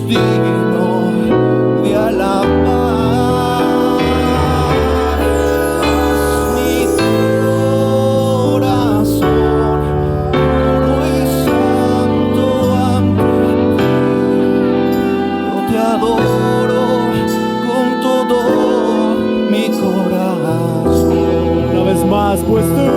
digno de alabar. Haz mi corazón puro y santo ante ti. Yo te adoro con todo mi corazón. Una vez más, pues tú.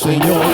Señor,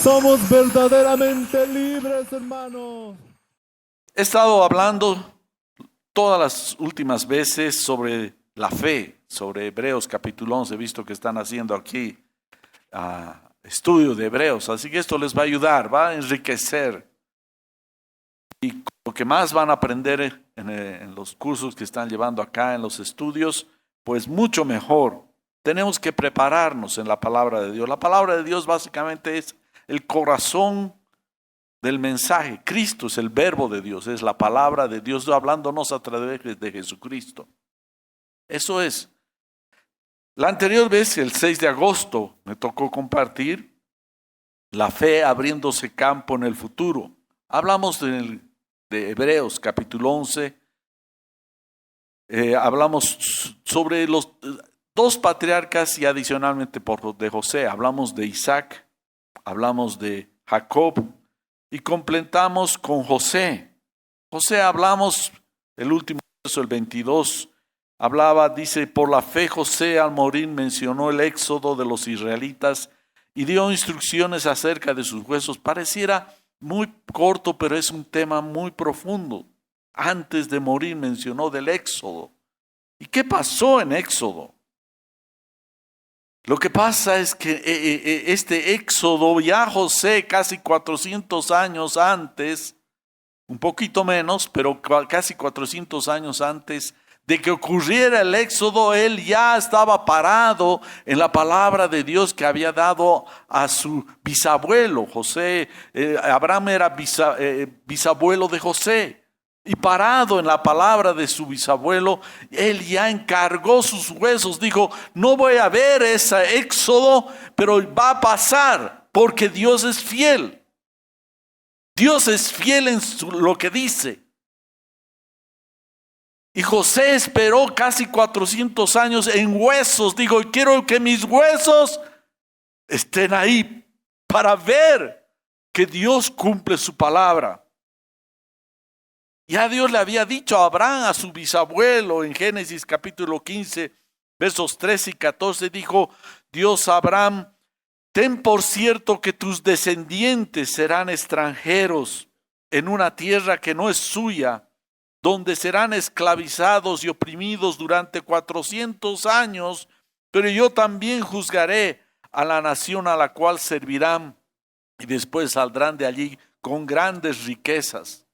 Somos verdaderamente libres, hermanos. He estado hablando todas las últimas veces sobre la fe, sobre Hebreos capítulo 11. He visto que están haciendo aquí estudio de Hebreos, así que esto les va a ayudar, va a enriquecer. Y lo que más van a aprender en los cursos que están llevando acá, en los estudios, pues mucho mejor. Tenemos que prepararnos en la palabra de Dios. La palabra de Dios básicamente es el corazón del mensaje. Cristo es el verbo de Dios, es la palabra de Dios hablándonos a través de Jesucristo. Eso es. La anterior vez, el 6 de agosto, me tocó compartir La fe abriéndose campo en el futuro. Hablamos de Hebreos capítulo 11. Hablamos sobre los dos patriarcas y adicionalmente de José. Hablamos de Isaac, hablamos de Jacob y completamos con José. José hablamos, el último verso, el 22, dice, por la fe José al morir mencionó el éxodo de los israelitas y dio instrucciones acerca de sus huesos. Pareciera muy corto, pero es un tema muy profundo. Antes de morir mencionó del éxodo. ¿Y qué pasó en éxodo? Lo que pasa es que este éxodo, ya José casi 400 años antes, un poquito menos, pero casi 400 años antes de que ocurriera el éxodo, él ya estaba parado en la palabra de Dios que había dado a su bisabuelo. Abraham era bisabuelo de José. Y parado en la palabra de su bisabuelo, él ya encargó sus huesos. Dijo, no voy a ver ese éxodo, pero va a pasar porque Dios es fiel. Dios es fiel en lo que dice. Y José esperó casi 400 años en huesos. Digo, quiero que mis huesos estén ahí para ver que Dios cumple su palabra. Ya Dios le había dicho a Abraham, a su bisabuelo, en Génesis capítulo 15, versos 13 y 14, dijo Dios a Abraham, ten por cierto que tus descendientes serán extranjeros en una tierra que no es suya, donde serán esclavizados y oprimidos durante 400 años, pero yo también juzgaré a la nación a la cual servirán y después saldrán de allí con grandes riquezas.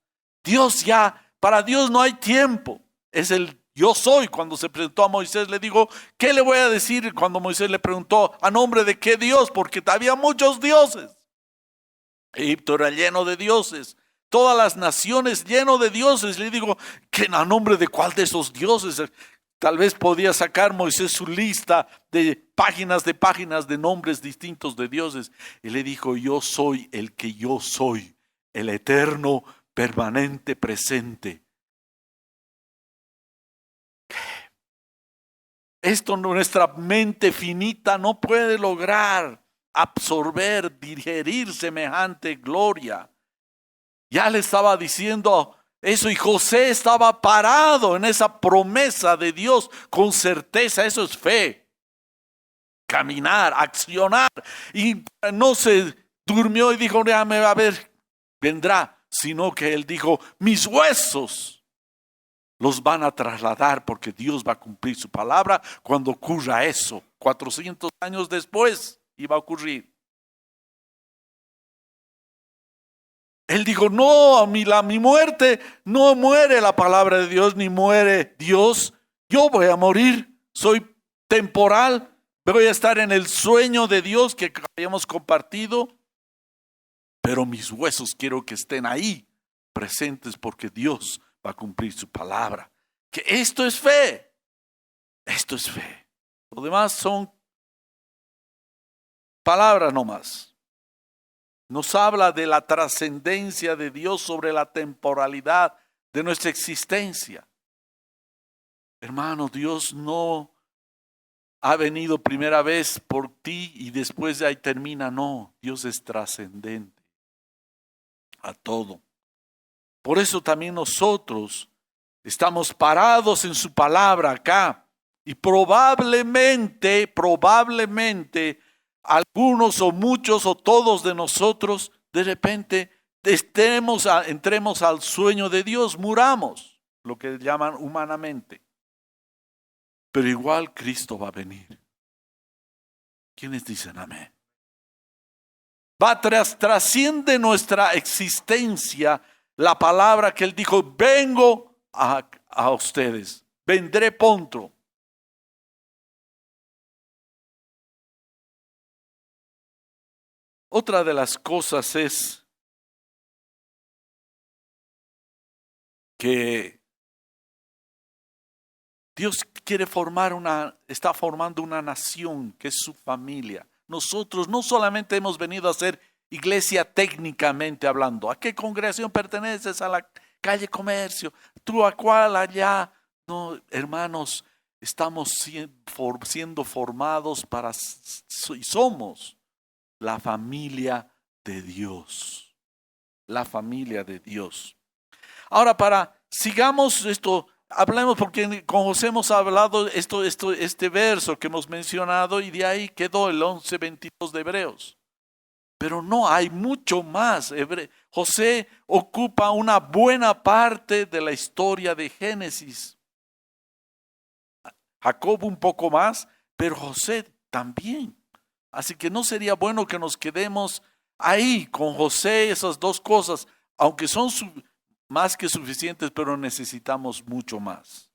Para Dios no hay tiempo. Es el yo soy. Cuando se presentó a Moisés le dijo, ¿qué le voy a decir? Cuando Moisés le preguntó, ¿a nombre de qué Dios? Porque había muchos dioses. Egipto era lleno de dioses. Todas las naciones lleno de dioses. Le digo, ¿qué, a nombre de cuál de esos dioses? Tal vez podía sacar Moisés su lista de páginas de nombres distintos de dioses. Y le dijo, yo soy el que yo soy, el eterno, permanente, presente. Esto nuestra mente finita no puede lograr absorber, digerir semejante gloria. Ya le estaba diciendo eso y José estaba parado en esa promesa de Dios con certeza. Eso es fe. Caminar, accionar. Y no se durmió y dijo, ya me va a ver, vendrá. Sino que él dijo, mis huesos los van a trasladar porque Dios va a cumplir su palabra cuando ocurra eso. 400 años después iba a ocurrir. Él dijo, no, mi muerte, no muere la palabra de Dios, ni muere Dios. Yo voy a morir, soy temporal, voy a estar en el sueño de Dios que habíamos compartido. Pero mis huesos quiero que estén ahí, presentes, porque Dios va a cumplir su palabra. Que esto es fe. Esto es fe. Lo demás son palabras nomás. Nos habla de la trascendencia de Dios sobre la temporalidad de nuestra existencia. Hermano, Dios no ha venido primera vez por ti y después de ahí termina. No, Dios es trascendente a todo. Por eso también nosotros estamos parados en su palabra acá y probablemente algunos o muchos o todos de nosotros de repente entremos al sueño de Dios, muramos, lo que llaman humanamente. Pero igual Cristo va a venir. ¿Quiénes dicen amén? Trasciende nuestra existencia la palabra que Él dijo, vengo a ustedes, vendré pronto. Otra de las cosas es que Dios está formando una nación que es su familia. Nosotros no solamente hemos venido a ser iglesia técnicamente hablando. ¿A qué congregación perteneces? A la calle Comercio. ¿Tú a cuál allá? No, hermanos, estamos siendo formados y somos la familia de Dios. La familia de Dios. Ahora, sigamos esto, hablemos porque con José hemos hablado este verso que hemos mencionado y de ahí quedó el 11:22 de Hebreos. Pero no, hay mucho más. José ocupa una buena parte de la historia de Génesis. Jacob un poco más, pero José también. Así que no sería bueno que nos quedemos ahí con José, esas dos cosas, aunque son más que suficientes, pero necesitamos mucho más.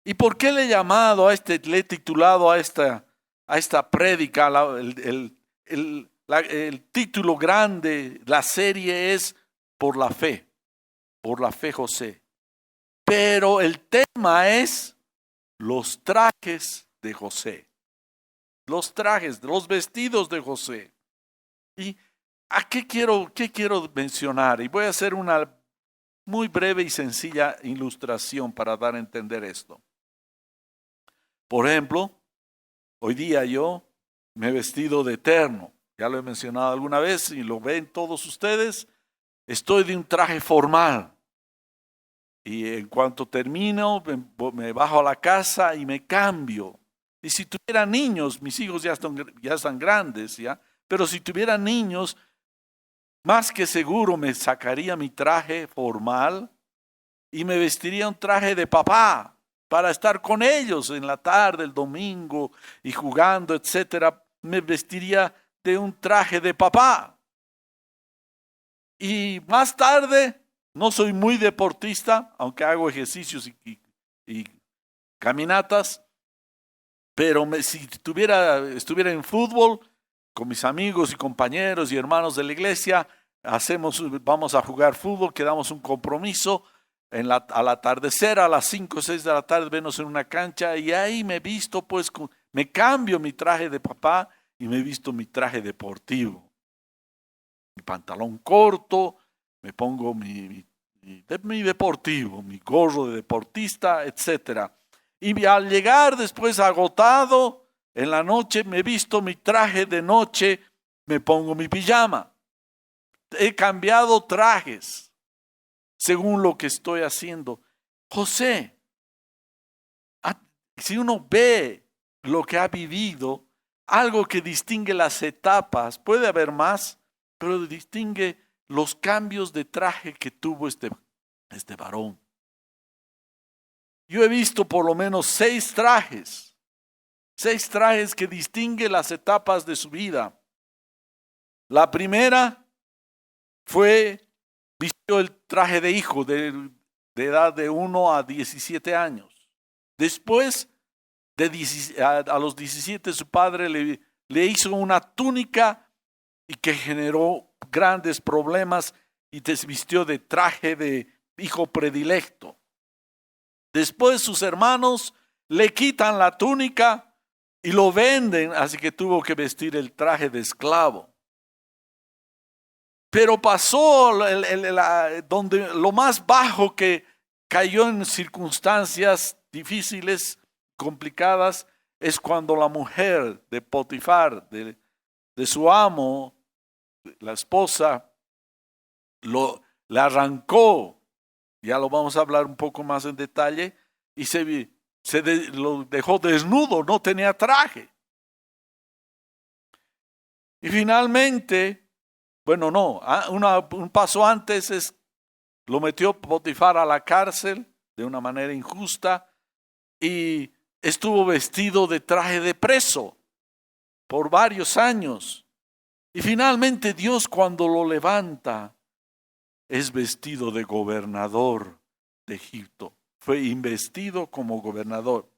¿Y por qué le he titulado a esta prédica, el título grande, la serie es por la fe José? Pero el tema es los trajes de José. Los trajes, los vestidos de José. ¿Y a qué quiero mencionar? Y voy a hacer una muy breve y sencilla ilustración para dar a entender esto. Por ejemplo, hoy día yo me he vestido de terno. Ya lo he mencionado alguna vez y lo ven todos ustedes. Estoy de un traje formal. Y en cuanto termino, me bajo a la casa y me cambio. Y si tuviera niños, mis hijos ya están grandes, ¿ya? Pero si tuviera niños, más que seguro me sacaría mi traje formal y me vestiría un traje de papá para estar con ellos en la tarde, el domingo, y jugando, etcétera. Me vestiría de un traje de papá. Y más tarde, no soy muy deportista, aunque hago ejercicios y caminatas, pero si estuviera en fútbol, con mis amigos y compañeros y hermanos de la iglesia, vamos a jugar fútbol, quedamos un compromiso, al atardecer, a las 5 o 6 de la tarde, venos en una cancha y ahí me visto, pues, me cambio mi traje de papá y me visto mi traje deportivo. Mi pantalón corto, me pongo mi deportivo, mi gorro de deportista, etcétera. Y al llegar después agotado, en la noche me visto mi traje de noche, me pongo mi pijama. He cambiado trajes según lo que estoy haciendo. José, si uno ve lo que ha vivido, algo que distingue las etapas, puede haber más, pero distingue los cambios de traje que tuvo este varón. Yo he visto por lo menos 6 trajes que distinguen las etapas de su vida. La primera vistió el traje de hijo de edad de 1 a 17 años. Después, a los 17, su padre le hizo una túnica y que generó grandes problemas y se vistió de traje de hijo predilecto. Después sus hermanos le quitan la túnica y lo venden, así que tuvo que vestir el traje de esclavo. Pero pasó donde lo más bajo que cayó en circunstancias difíciles, complicadas, es cuando la mujer de Potifar, de su amo, la esposa, le arrancó, ya lo vamos a hablar un poco más en detalle, y lo dejó desnudo, no tenía traje. Y finalmente, un paso antes lo metió Potifar a la cárcel de una manera injusta y estuvo vestido de traje de preso por varios años. Y finalmente Dios, cuando lo levanta, es vestido de gobernador de Egipto. Fue investido como gobernador.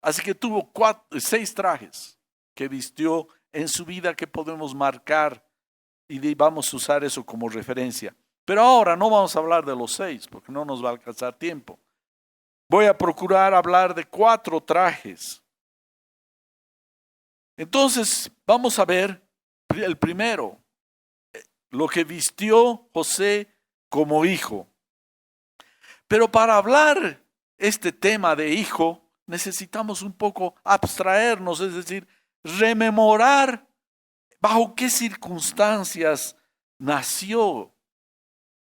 Así que tuvo 6 trajes que vistió en su vida que podemos marcar y vamos a usar eso como referencia. Pero ahora no vamos a hablar de los 6 porque no nos va a alcanzar tiempo. Voy a procurar hablar de 4 trajes. Entonces vamos a ver El primero, lo que vistió José como hijo. Pero para hablar este tema de hijo, necesitamos un poco abstraernos, es decir, rememorar bajo qué circunstancias nació.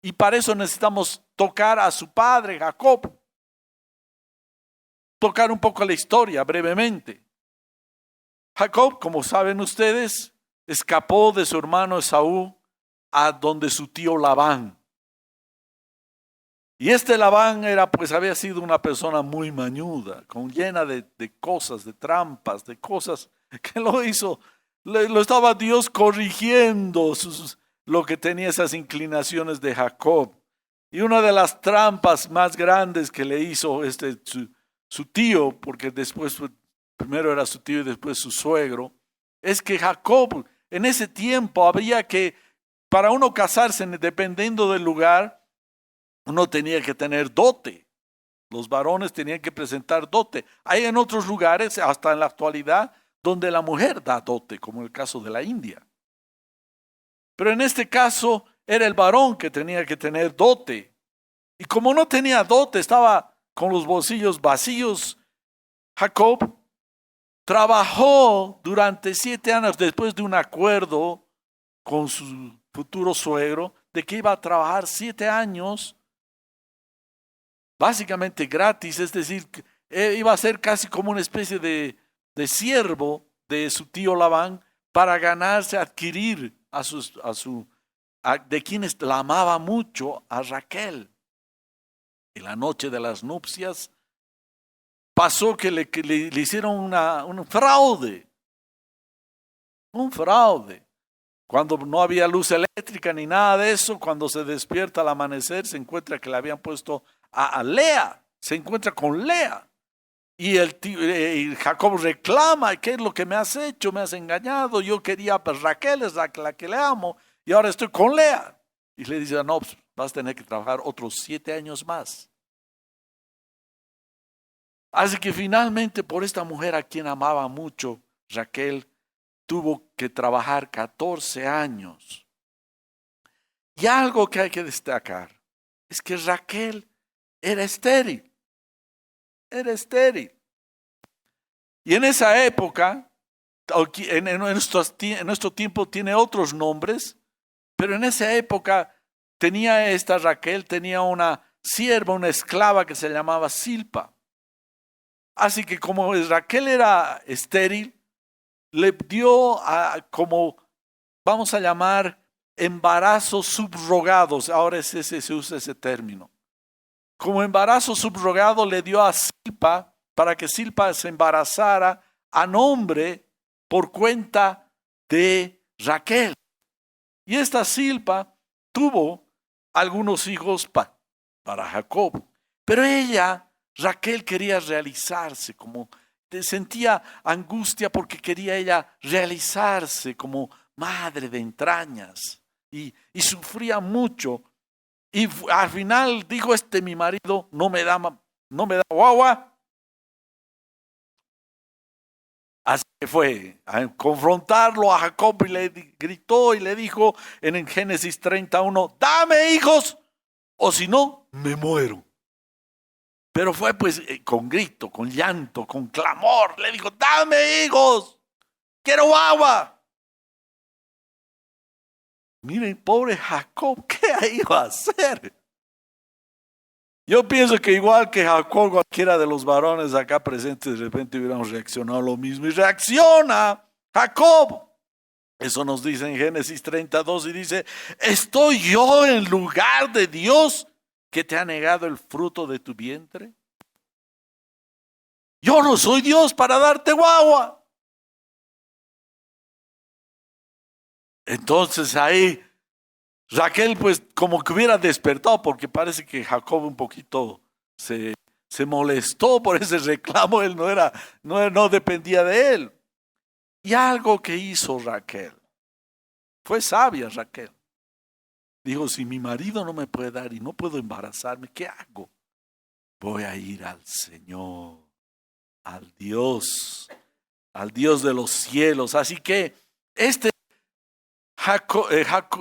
Y para eso necesitamos tocar a su padre, Jacob. Tocar un poco la historia brevemente. Jacob, como saben ustedes, escapó de su hermano Esaú a donde su tío Labán. Y este Labán había sido una persona muy mañuda, llena de cosas, de trampas, de cosas que lo hizo. Lo estaba Dios corrigiendo lo que tenía esas inclinaciones de Jacob. Y una de las trampas más grandes que le hizo su tío, porque después primero era su tío y después su suegro, es que Jacob en ese tiempo había que, para uno casarse, dependiendo del lugar, uno tenía que tener dote. Los varones tenían que presentar dote. Hay en otros lugares, hasta en la actualidad, donde la mujer da dote, como el caso de la India. Pero en este caso era el varón que tenía que tener dote. Y como no tenía dote, estaba con los bolsillos vacíos, Jacob trabajó durante 7 años después de un acuerdo con su futuro suegro de que iba a trabajar 7 años básicamente gratis, es decir, iba a ser casi como una especie de siervo de su tío Labán para ganarse, adquirir de quienes la amaba mucho, a Raquel. En la noche de las nupcias pasó que le hicieron un fraude. Un fraude. Cuando no había luz eléctrica ni nada de eso, cuando se despierta al amanecer, se encuentra que le habían puesto a Lea, se encuentra con Lea. Y Jacob reclama: ¿qué es lo que me has hecho? Me has engañado. Yo quería, pues Raquel es la que le amo, y ahora estoy con Lea. Y le dice: no, pues, vas a tener que trabajar otros 7 años más. Así que finalmente, por esta mujer a quien amaba mucho, Raquel tuvo que trabajar 14 años. Y algo que hay que destacar es que Raquel era estéril. Era estéril. Y en esa época, en nuestro tiempo tiene otros nombres, pero en esa época Raquel tenía una sierva, una esclava que se llamaba Silpa. Así que como Raquel era estéril, le dio como, vamos a llamar, embarazos subrogados. Ahora se usa ese término. Como embarazo subrogado le dio a Silpa para que Silpa se embarazara a nombre, por cuenta de Raquel. Y esta Silpa tuvo algunos hijos para Jacob. Pero Raquel, quería realizarse, sentía angustia porque quería ella realizarse como madre de entrañas. Y sufría mucho. Y al final dijo: mi marido no me da guagua. Así que fue a confrontarlo a Jacob y le gritó y le dijo en Génesis 31: dame hijos, o si no, me muero. Pero fue pues con grito, con llanto, con clamor. Le dijo: dame hijos, quiero guagua. Miren, pobre Jacob, ¿qué iba a hacer? Yo pienso que igual que Jacob, cualquiera de los varones acá presentes de repente hubiéramos reaccionado lo mismo. Y reacciona Jacob. Eso nos dice en Génesis 32 y dice: ¿estoy yo en lugar de Dios que te ha negado el fruto de tu vientre? Yo no soy Dios para darte guagua. Entonces ahí Raquel pues como que hubiera despertado, porque parece que Jacob un poquito se molestó por ese reclamo. Él no dependía de él. Y algo que hizo Raquel, fue sabia Raquel. Dijo: si mi marido no me puede dar y no puedo embarazarme, ¿qué hago? Voy a ir al Señor, al Dios de los cielos. Así que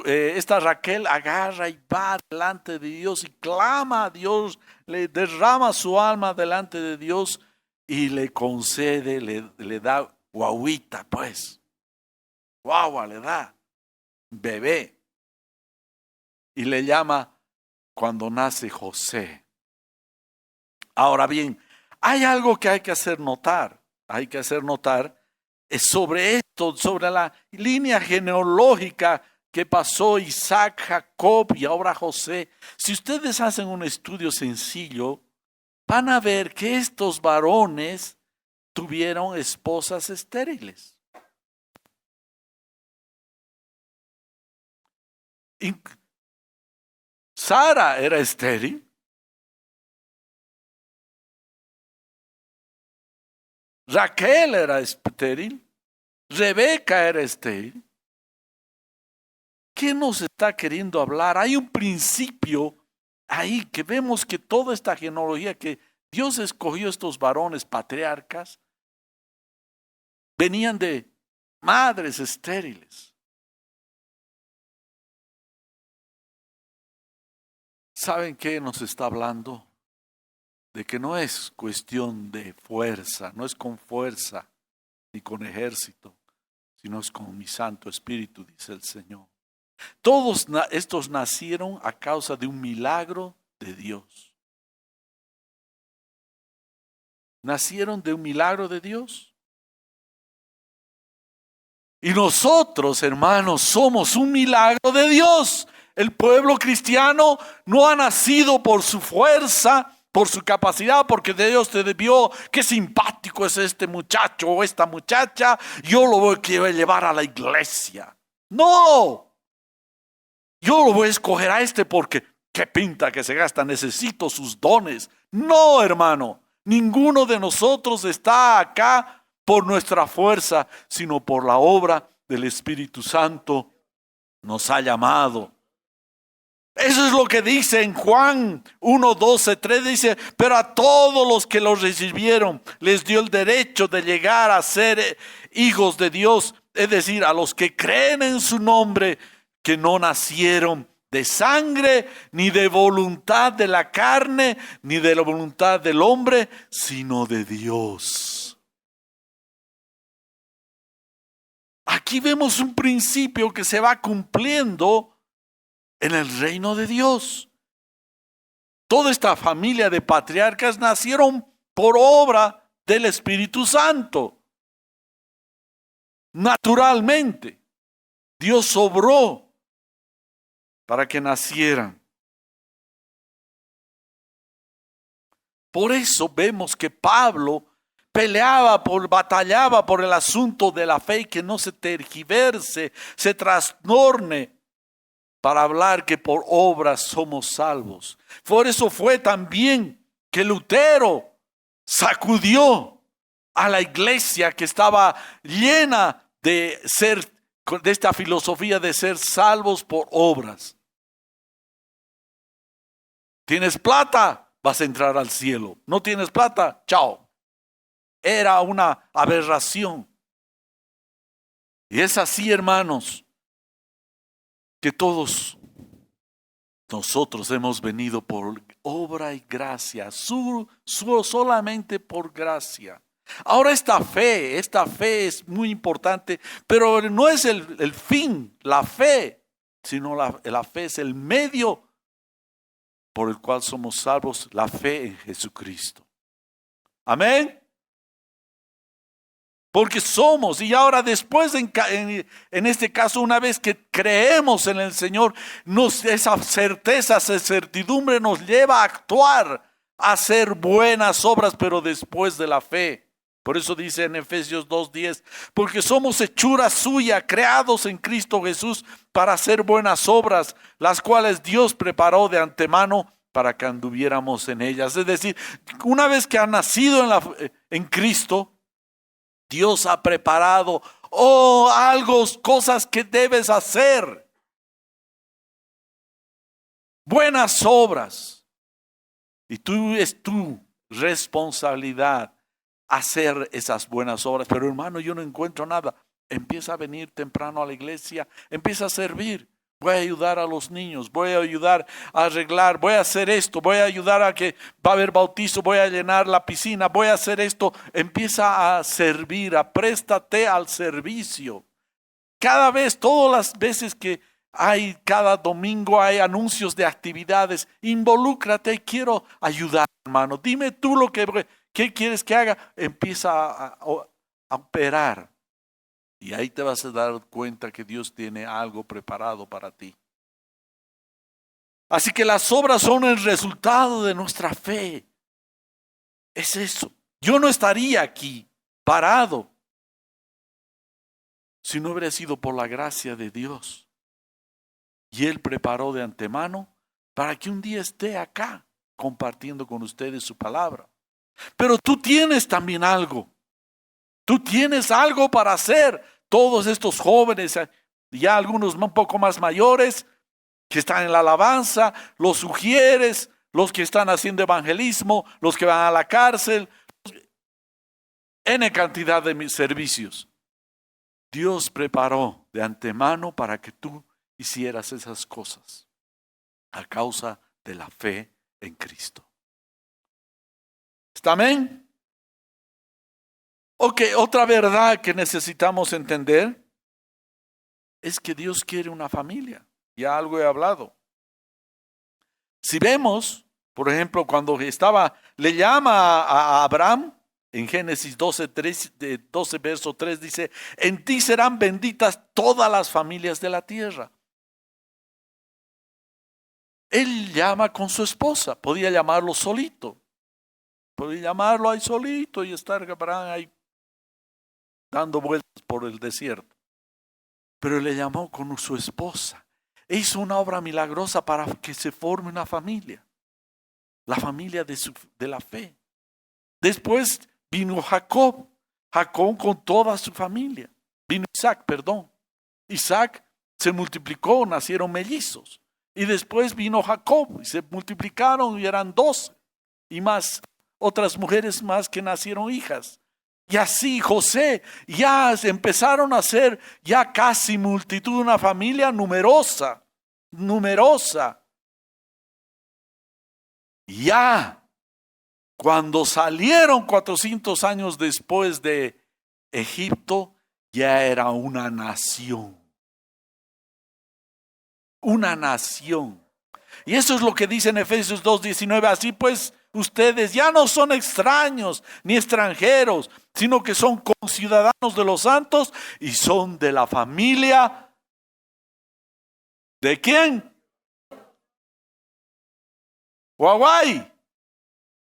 esta Raquel agarra y va delante de Dios y clama a Dios, le derrama su alma delante de Dios y le concede, le da guaguita, pues. Guagua le da, bebé. Y le llama cuando nace José. Ahora bien, hay algo que hay que hacer notar. Hay que hacer notar sobre esto, sobre la línea genealógica que pasó Isaac, Jacob y ahora José. Si ustedes hacen un estudio sencillo, van a ver que estos varones tuvieron esposas estériles. Sara era estéril. Raquel era estéril. Rebeca era estéril. ¿Qué nos está queriendo hablar? Hay un principio ahí que vemos que toda esta genealogía que Dios escogió estos varones patriarcas venían de madres estériles. ¿Saben qué nos está hablando? De que no es cuestión de fuerza, no es con fuerza ni con ejército, sino es con mi Santo Espíritu, dice el Señor. Todos estos nacieron a causa de un milagro de Dios. Nacieron de un milagro de Dios. Y nosotros, hermanos, somos un milagro de Dios. El pueblo cristiano no ha nacido por su fuerza, por su capacidad, porque Dios te vio, qué simpático es este muchacho o esta muchacha, yo lo voy a llevar a la iglesia. No, yo lo voy a escoger a este porque qué pinta que se gasta, necesito sus dones. No, hermano, ninguno de nosotros está acá por nuestra fuerza, sino por la obra del Espíritu Santo nos ha llamado. Eso es lo que dice en Juan 1, 12, 3, dice, pero a todos los que los recibieron les dio el derecho de llegar a ser hijos de Dios, es decir, a los que creen en su nombre, que no nacieron de sangre, ni de voluntad de la carne, ni de la voluntad del hombre, sino de Dios. Aquí vemos un principio que se va cumpliendo en el reino de Dios. Toda esta familia de patriarcas nacieron por obra del Espíritu Santo. Naturalmente, Dios obró para que nacieran. Por eso vemos que Pablo batallaba por el asunto de la fe y que no se tergiverse, se trastorne, para hablar que por obras somos salvos. Por eso fue también que Lutero sacudió a la iglesia que estaba llena de esta filosofía de ser salvos por obras. ¿Tienes plata? Vas a entrar al cielo. ¿No tienes plata? Chao. Era una aberración. Y es así, hermanos, que todos nosotros hemos venido por obra y gracia, solamente por gracia. Ahora esta fe es muy importante, pero no es el fin, la fe, sino la fe es el medio por el cual somos salvos, la fe en Jesucristo. Amén. Porque somos, y ahora después en este caso, una vez que creemos en el Señor, esa certeza, esa certidumbre nos lleva a actuar, a hacer buenas obras, pero después de la fe. Por eso dice en Efesios 2:10, porque somos hechura suya, creados en Cristo Jesús para hacer buenas obras, las cuales Dios preparó de antemano para que anduviéramos en ellas. Es decir, una vez que has nacido en Cristo, Dios ha preparado cosas que debes hacer. Buenas obras. Y es tu responsabilidad hacer esas buenas obras. Pero hermano, yo no encuentro nada. empieza a venir temprano a la iglesia, empieza a servir. Voy a ayudar a los niños, voy a ayudar a arreglar, voy a hacer esto, voy a ayudar a que va a haber bautizo, voy a llenar la piscina, voy a hacer esto. Empieza a servir, apréstate al servicio. Cada vez, todas las veces que hay, cada domingo hay anuncios de actividades, involúcrate, quiero ayudar, hermano. Dime tú ¿qué quieres que haga? Empieza a operar. Y ahí te vas a dar cuenta que Dios tiene algo preparado para ti. Así que las obras son el resultado de nuestra fe. Es eso. Yo no estaría aquí parado si no hubiera sido por la gracia de Dios. Y Él preparó de antemano para que un día esté acá compartiendo con ustedes su palabra. Pero tú tienes también algo. Tú tienes algo para hacer. Todos estos jóvenes, ya algunos un poco más mayores, que están en la alabanza, los sugieres, los que están haciendo evangelismo, los que van a la cárcel, N cantidad de mis servicios. Dios preparó de antemano para que tú hicieras esas cosas a causa de la fe en Cristo. ¿Está amén? Ok, otra verdad que necesitamos entender es que Dios quiere una familia. Ya algo he hablado. Si vemos, por ejemplo, cuando le llama a Abraham, en Génesis 12, verso 3, dice, en ti serán benditas todas las familias de la tierra. Él llama con su esposa, podía llamarlo solito. Podía llamarlo ahí solito y estar Abraham ahí dando vueltas por el desierto. Pero le llamó con su esposa. E hizo una obra milagrosa para que se forme una familia. La familia de la fe. Después vino Jacob con toda su familia. Vino Isaac se multiplicó, nacieron mellizos. Y después vino Jacob y se multiplicaron y eran 12. Y más, otras mujeres más que nacieron hijas. Y así José, ya empezaron a ser ya casi multitud, una familia numerosa. Ya cuando salieron 400 años después de Egipto, ya era una nación. Una nación. Y eso es lo que dice en Efesios 2:19. Así pues, ustedes ya no son extraños ni extranjeros, sino que son conciudadanos de los santos y son de la familia. ¿De quién? Guaguay.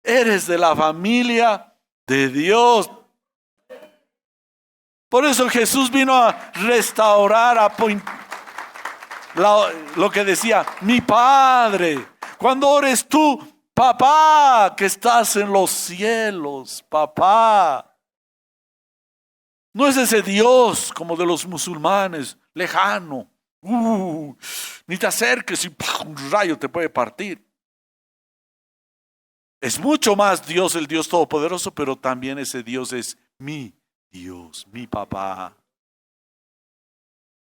Eres de la familia de Dios. Por eso Jesús vino a restaurar, lo que decía, mi Padre. Cuando ores tú, papá, que estás en los cielos, papá. No es ese Dios como de los musulmanes, lejano. Ni te acerques y un rayo te puede partir. Es mucho más Dios, el Dios Todopoderoso, pero también ese Dios es mi Dios, mi papá.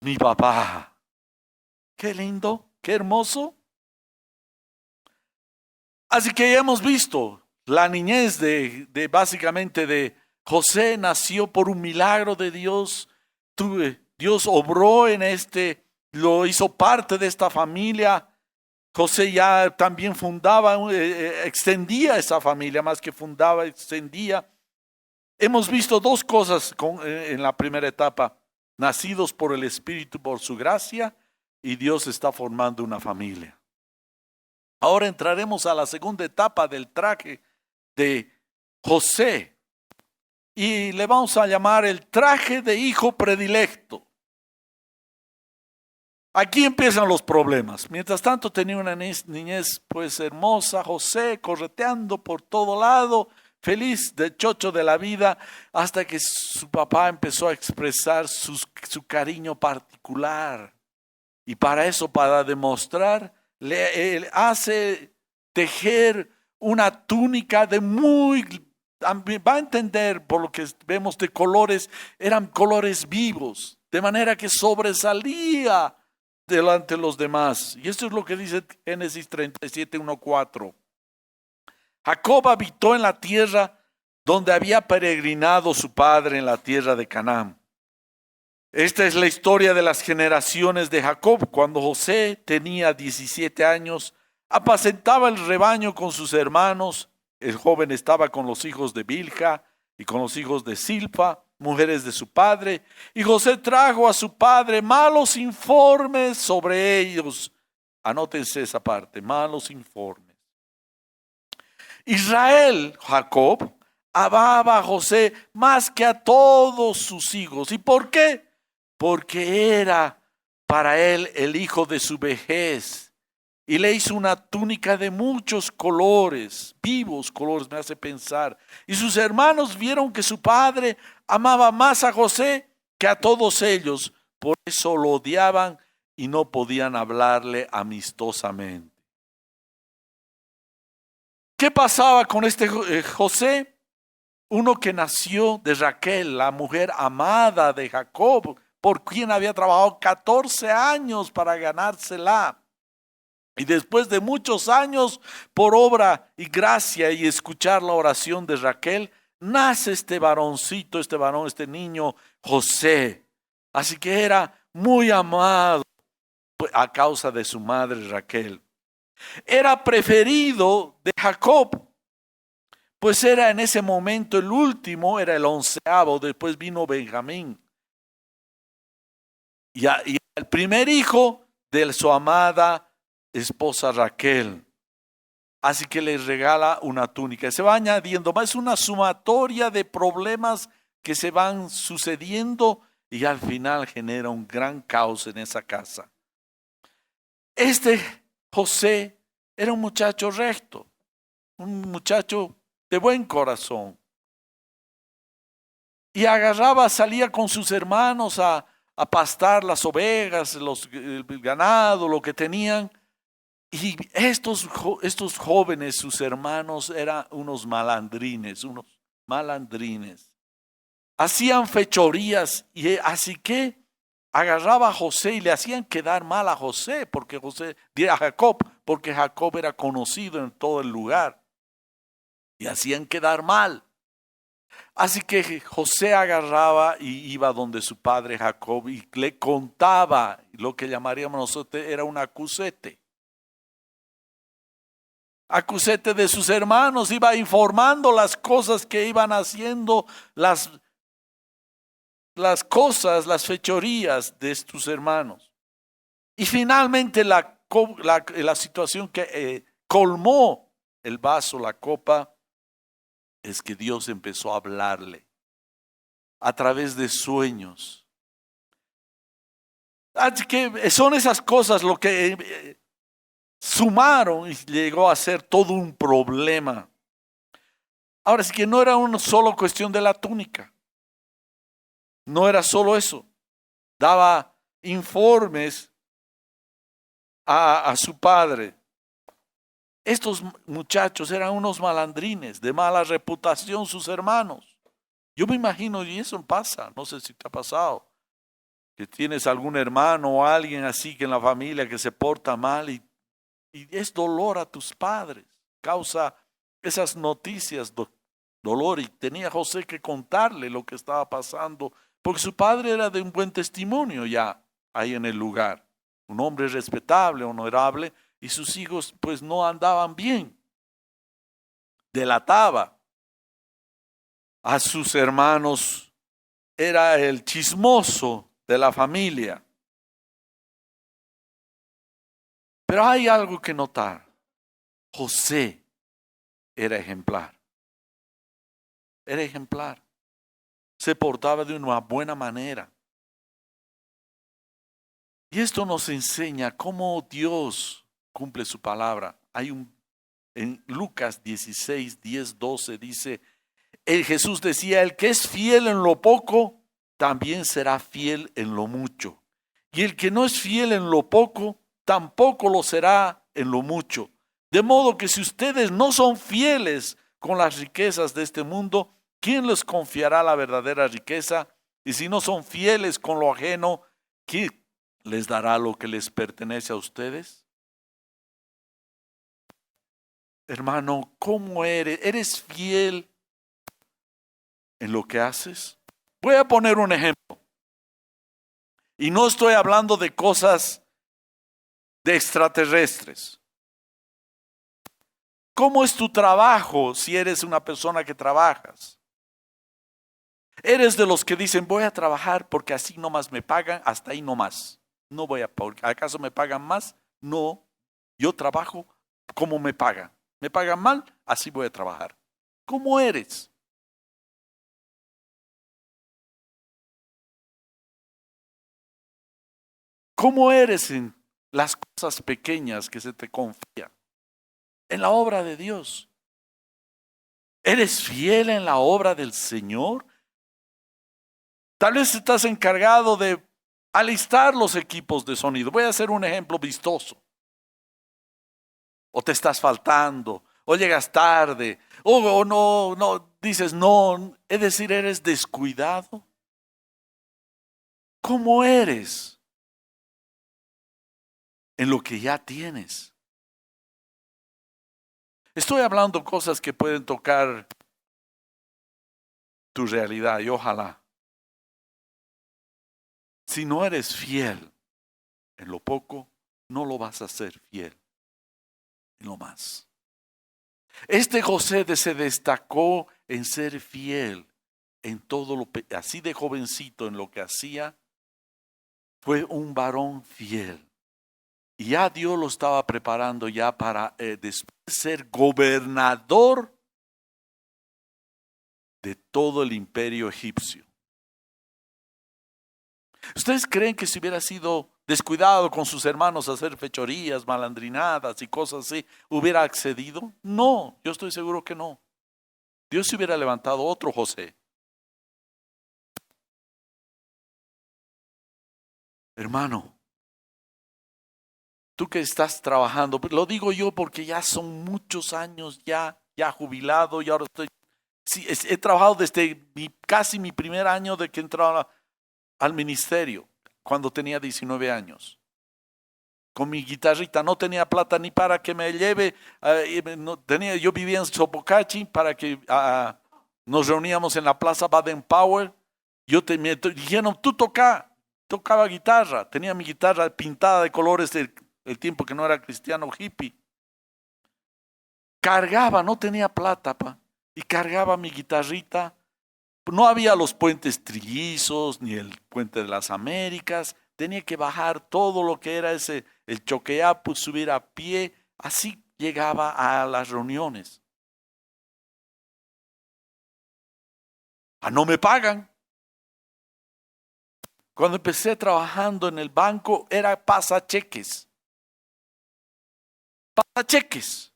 Mi papá. Qué lindo, qué hermoso. Así que ya hemos visto la niñez básicamente de José. Nació por un milagro de Dios. Dios obró en lo hizo parte de esta familia. José ya también extendía esa familia, más que fundaba, extendía. Hemos visto dos cosas en la primera etapa: nacidos por el Espíritu, por su gracia, y Dios está formando una familia. Ahora entraremos a la segunda etapa del traje de José y le vamos a llamar el traje de hijo predilecto. Aquí empiezan los problemas. Mientras tanto tenía una niñez pues hermosa, José correteando por todo lado, feliz de chocho de la vida, hasta que su papá empezó a expresar su cariño particular. Y para eso, para demostrar, le hace tejer una túnica de muy va a entender por lo que vemos de colores, eran colores vivos, de manera que sobresalía delante de los demás. Y esto es lo que dice Génesis 37, 1-4. Jacob habitó en la tierra donde había peregrinado su padre, en la tierra de Canaán. Esta es la historia de las generaciones de Jacob. Cuando José tenía 17 años, apacentaba el rebaño con sus hermanos. El joven estaba con los hijos de Bilha y con los hijos de Silpa, mujeres de su padre. Y José trajo a su padre malos informes sobre ellos. Anótense esa parte, malos informes. Israel, Jacob, amaba a José más que a todos sus hijos. ¿Y por qué? Porque era para él el hijo de su vejez. Y le hizo una túnica de muchos colores, vivos colores, me hace pensar. Y sus hermanos vieron que su padre amaba más a José que a todos ellos. Por eso lo odiaban y no podían hablarle amistosamente. ¿Qué pasaba con este José? Uno que nació de Raquel, la mujer amada de Jacob, por quien había trabajado 14 años para ganársela. Y después de muchos años, por obra y gracia y escuchar la oración de Raquel, nace este varoncito, este niño, José. Así que era muy amado a causa de su madre Raquel. Era preferido de Jacob, pues era en ese momento el último, era el 11º, después vino Benjamín. Y el primer hijo de su amada esposa Raquel. Así que le regala una túnica. Se va añadiendo más, es una sumatoria de problemas que se van sucediendo y al final genera un gran caos en esa casa. Este José era un muchacho recto, un muchacho de buen corazón. Y salía con sus hermanos a pastar las ovejas, el ganado, lo que tenían. Y estos jóvenes, sus hermanos, eran unos malandrines. Hacían fechorías y así que agarraba a José y le hacían quedar mal a José, a Jacob, porque Jacob era conocido en todo el lugar. Y hacían quedar mal. Así que José agarraba y iba donde su padre Jacob y le contaba lo que llamaríamos nosotros, era un acusete de sus hermanos, iba informando las cosas que iban haciendo, las cosas, las fechorías de sus hermanos. Y finalmente la situación que colmó el vaso, la copa, es que Dios empezó a hablarle a través de sueños. Así que son esas cosas lo que sumaron y llegó a ser todo un problema. Ahora sí que no era una solo cuestión de la túnica. No era solo eso. Daba informes a su padre. Estos muchachos eran unos malandrines, de mala reputación sus hermanos. Yo me imagino, y eso pasa, no sé si te ha pasado, que tienes algún hermano o alguien así que en la familia que se porta mal y es dolor a tus padres, causa esas noticias, dolor. Y tenía José que contarle lo que estaba pasando, porque su padre era de un buen testimonio ya ahí en el lugar, un hombre respetable, honorable, y sus hijos pues no andaban bien. Delataba a sus hermanos, era el chismoso de la familia. Pero hay algo que notar. José era ejemplar. Era ejemplar. Se portaba de una buena manera. Y esto nos enseña cómo Dios cumple su palabra. En Lucas 16, 10, 12 dice, Jesús decía, el que es fiel en lo poco, también será fiel en lo mucho. Y el que no es fiel en lo poco, tampoco lo será en lo mucho. De modo que si ustedes no son fieles con las riquezas de este mundo, ¿quién les confiará la verdadera riqueza? Y si no son fieles con lo ajeno, ¿quién les dará lo que les pertenece a ustedes? Hermano, ¿cómo eres? ¿Eres fiel en lo que haces? Voy a poner un ejemplo. Y no estoy hablando de cosas de extraterrestres. ¿Cómo es tu trabajo si eres una persona que trabajas? ¿Eres de los que dicen voy a trabajar porque así nomás me pagan, hasta ahí nomás? No voy a, ¿acaso me pagan más? No, yo trabajo como me pagan. ¿Me pagan mal? Así voy a trabajar. ¿Cómo eres? ¿Cómo eres en las cosas pequeñas que se te confían? En la obra de Dios. ¿Eres fiel en la obra del Señor? Tal vez estás encargado de alistar los equipos de sonido. Voy a hacer un ejemplo vistoso. O te estás faltando, o llegas tarde, o no, dices no, es decir, eres descuidado. ¿Cómo eres en lo que ya tienes? Estoy hablando cosas que pueden tocar tu realidad y ojalá. Si no eres fiel en lo poco, no lo vas a ser fiel en lo más. Este José se destacó en ser fiel en todo lo, así de jovencito en lo que hacía, fue un varón fiel. Y ya Dios lo estaba preparando ya para después ser gobernador de todo el imperio egipcio. ¿Ustedes creen que si hubiera sido descuidado con sus hermanos a hacer fechorías, malandrinadas y cosas así, hubiera accedido? No, yo estoy seguro que no. Dios se hubiera levantado otro José. Hermano, tú que estás trabajando, lo digo yo porque ya son muchos años ya jubilado y ahora he trabajado desde casi mi primer año de que entraba al ministerio, cuando tenía 19 años. Con mi guitarrita, no tenía plata ni para que me lleve, yo vivía en Sopocachi para que nos reuníamos en la Plaza Baden-Powell. Me dijeron, tú tocaba guitarra, tenía mi guitarra pintada de colores el tiempo que no era cristiano hippie. Cargaba, no tenía plata, y cargaba mi guitarrita. No había los puentes trillizos ni el puente de las Américas. Tenía que bajar todo lo que era el Choqueapu, subir a pie. Así llegaba a las reuniones. No me pagan. Cuando empecé trabajando en el banco era pasacheques. Pasacheques.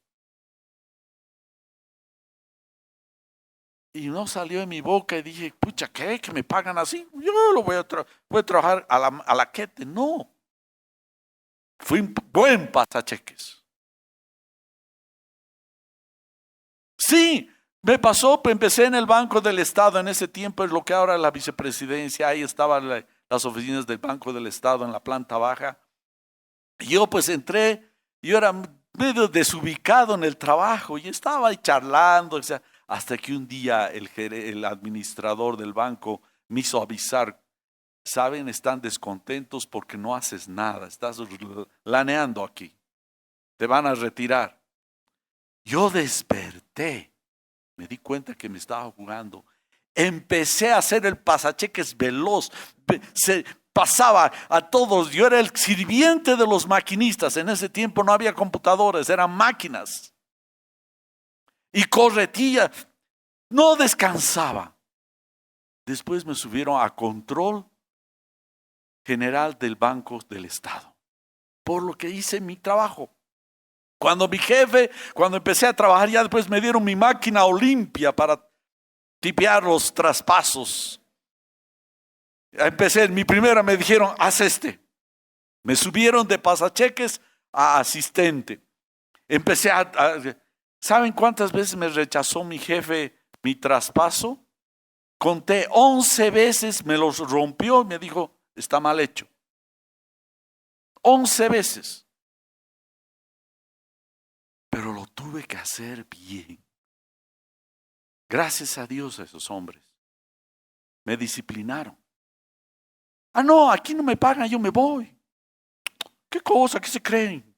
Y no salió de mi boca y dije, pucha, ¿qué? ¿Que me pagan así? Yo lo voy a trabajar a la quete. No. Fui un buen pasacheques. Sí, me pasó, empecé en el Banco del Estado. En ese tiempo es lo que ahora es la vicepresidencia. Ahí estaban las oficinas del Banco del Estado en la planta baja. Y yo pues entré, yo era medio desubicado en el trabajo y estaba ahí charlando, o sea, hasta que un día el administrador del banco me hizo avisar, saben, están descontentos porque no haces nada, estás laneando aquí, te van a retirar. Yo desperté, me di cuenta que me estaba jugando, empecé a hacer el pasacheques veloz, pasaba a todos, yo era el sirviente de los maquinistas, en ese tiempo no había computadores, eran máquinas. Y corretía, no descansaba. Después me subieron a control general del Banco del Estado, por lo que hice mi trabajo. Cuando empecé a trabajar, ya después me dieron mi máquina Olimpia para tipear los traspasos. Mi primera me dijeron, haz este. Me subieron de pasacheques a asistente. Empecé ¿Saben cuántas veces me rechazó mi jefe mi traspaso? Conté 11 veces, me los rompió y me dijo, está mal hecho. 11 veces. Pero lo tuve que hacer bien. Gracias a Dios a esos hombres. Me disciplinaron. Ah, no, aquí no me pagan, yo me voy. ¿Qué cosa? ¿Qué se creen?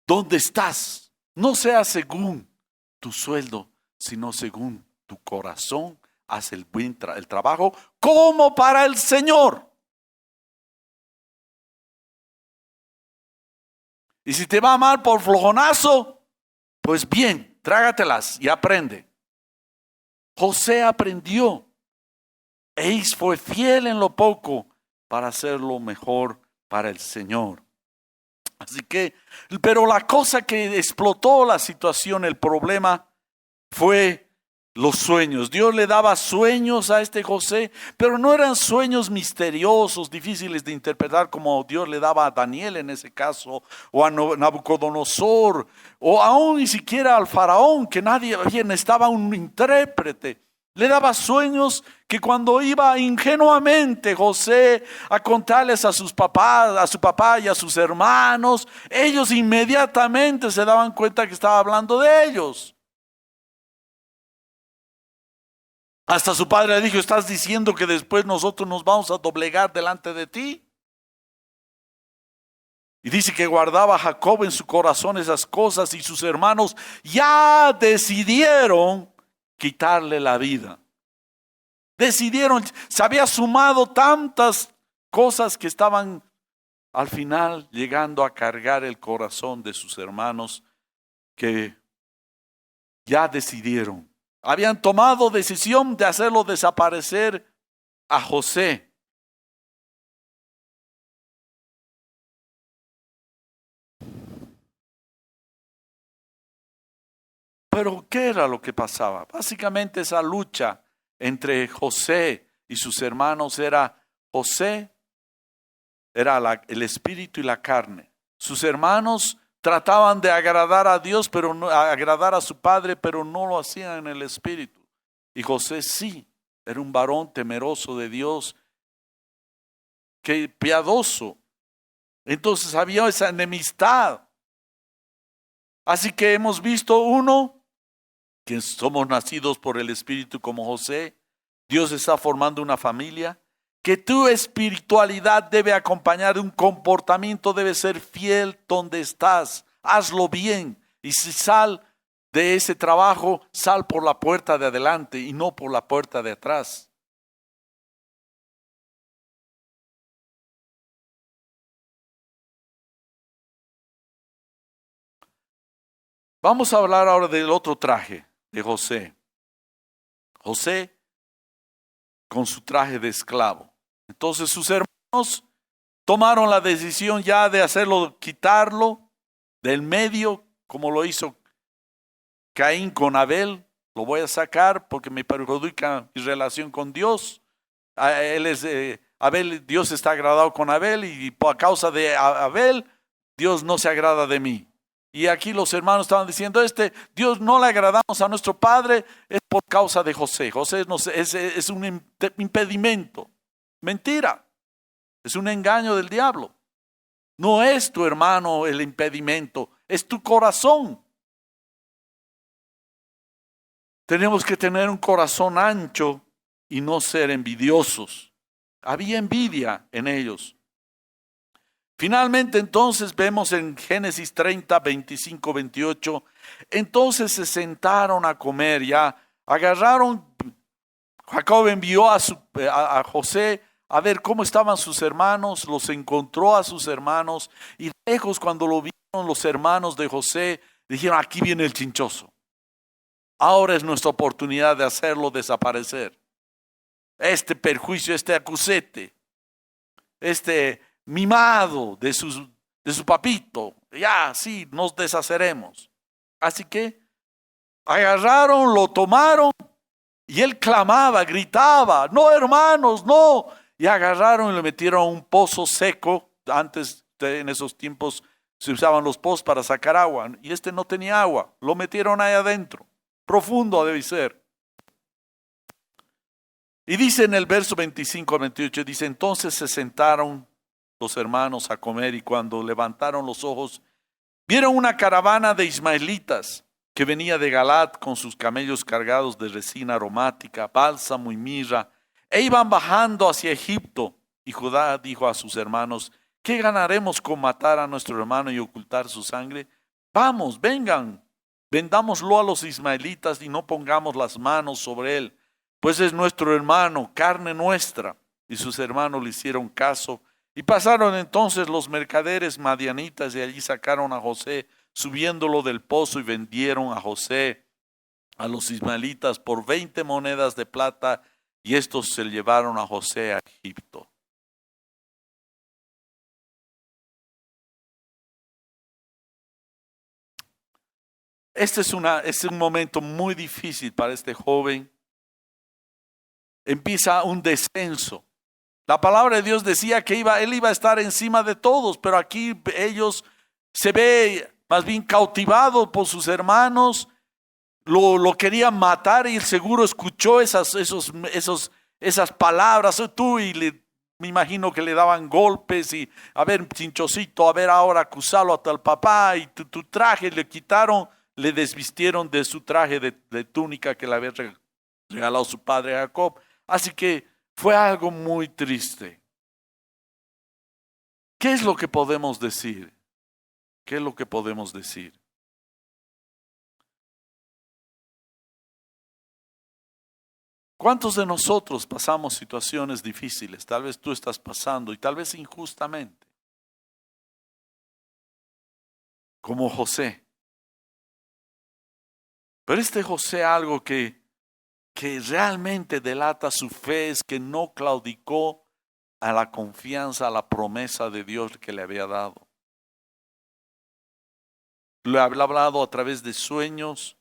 ¿Dónde estás? No sea según tu sueldo, sino según tu corazón. Haz el buen el trabajo como para el Señor. Y si te va mal por flojonazo, pues bien, trágatelas y aprende. José aprendió. Fue fiel en lo poco para hacerlo mejor para el Señor. Así que, pero la cosa que explotó la situación, el problema, fue los sueños. Dios le daba sueños a este José, pero no eran sueños misteriosos, difíciles de interpretar como Dios le daba a Daniel en ese caso, o a Nabucodonosor, o aún ni siquiera al faraón, que nadie necesitaba un intérprete. Le daba sueños que cuando iba ingenuamente José a contarles a sus papás, a su papá y a sus hermanos, ellos inmediatamente se daban cuenta que estaba hablando de ellos. Hasta su padre le dijo, ¿estás diciendo que después nosotros nos vamos a doblegar delante de ti? Y dice que guardaba Jacob en su corazón esas cosas y sus hermanos ya decidieron quitarle la vida. Decidieron, se había sumado tantas cosas que estaban al final llegando a cargar el corazón de sus hermanos que ya decidieron. Habían tomado decisión de hacerlo desaparecer a José. Pero ¿qué era lo que pasaba? Básicamente esa lucha entre José y sus hermanos era José, era el espíritu y la carne. Sus hermanos trataban de agradar a Dios, pero no, agradar a su padre, pero no lo hacían en el espíritu. Y José sí, era un varón temeroso de Dios, que piadoso. Entonces había esa enemistad. Así que hemos visto uno, que somos nacidos por el Espíritu como José. Dios está formando una familia. Que tu espiritualidad debe acompañar un comportamiento, debe ser fiel donde estás. Hazlo bien. Y si sal de ese trabajo, sal por la puerta de adelante y no por la puerta de atrás. Vamos a hablar ahora del otro traje de José. José con su traje de esclavo. Entonces sus hermanos tomaron la decisión ya de hacerlo, quitarlo del medio, como lo hizo Caín con Abel. Lo voy a sacar porque me perjudica mi relación con Dios. Abel, Dios está agradado con Abel y por causa de Abel, Dios no se agrada de mí. Y aquí los hermanos estaban diciendo, Dios no le agradamos a nuestro padre, es por causa de José. José es un impedimento. Mentira. Es un engaño del diablo. No es tu hermano el impedimento, es tu corazón. Tenemos que tener un corazón ancho y no ser envidiosos. Había envidia en ellos. Finalmente entonces vemos en Génesis 30, 25, 28, entonces se sentaron a comer, ya agarraron, Jacob envió a José a ver cómo estaban sus hermanos, los encontró a sus hermanos y lejos cuando lo vieron los hermanos de José, dijeron, aquí viene el chinchoso. Ahora es nuestra oportunidad de hacerlo desaparecer. Este perjuicio, este acusete, mimado de su papito, ya sí, nos deshaceremos. Así que agarraron, lo tomaron Y él clamaba, gritaba, no hermanos, no. Y agarraron y lo metieron a un pozo seco. Antes, en esos tiempos, se usaban los pozos para sacar agua. Y este no tenía agua. Lo metieron ahí adentro. Profundo debe ser. Y dice en el verso 25 al 28, dice, entonces se sentaron los hermanos a comer y cuando levantaron los ojos, vieron una caravana de ismaelitas que venía de Galat con sus camellos cargados de resina aromática, bálsamo y mirra, e iban bajando hacia Egipto. Y Judá dijo a sus hermanos, ¿qué ganaremos con matar a nuestro hermano y ocultar su sangre? Vamos, vengan, vendámoslo a los ismaelitas y no pongamos las manos sobre él, pues es nuestro hermano, carne nuestra. Y sus hermanos le hicieron caso. Y pasaron entonces los mercaderes madianitas y allí sacaron a José, subiéndolo del pozo y vendieron a José a los ismaelitas por 20 monedas de plata y estos se llevaron a José a Egipto. Este es un momento muy difícil para este joven. Empieza un descenso. La palabra de Dios decía que él iba a estar encima de todos, pero aquí ellos se ve más bien cautivado por sus hermanos, lo querían matar y el seguro escuchó esas palabras, me imagino que le daban golpes y a ver chinchocito, a ver ahora acusarlo hasta el papá y tu traje le quitaron, le desvistieron de su traje de túnica que le había regalado su padre Jacob, así que fue algo muy triste. ¿Qué es lo que podemos decir? ¿Qué es lo que podemos decir? ¿Cuántos de nosotros pasamos situaciones difíciles? Tal vez tú estás pasando y tal vez injustamente. Como José. Pero este José algo que realmente delata su fe es que no claudicó a la confianza, a la promesa de Dios que le había dado. Le había hablado a través de sueños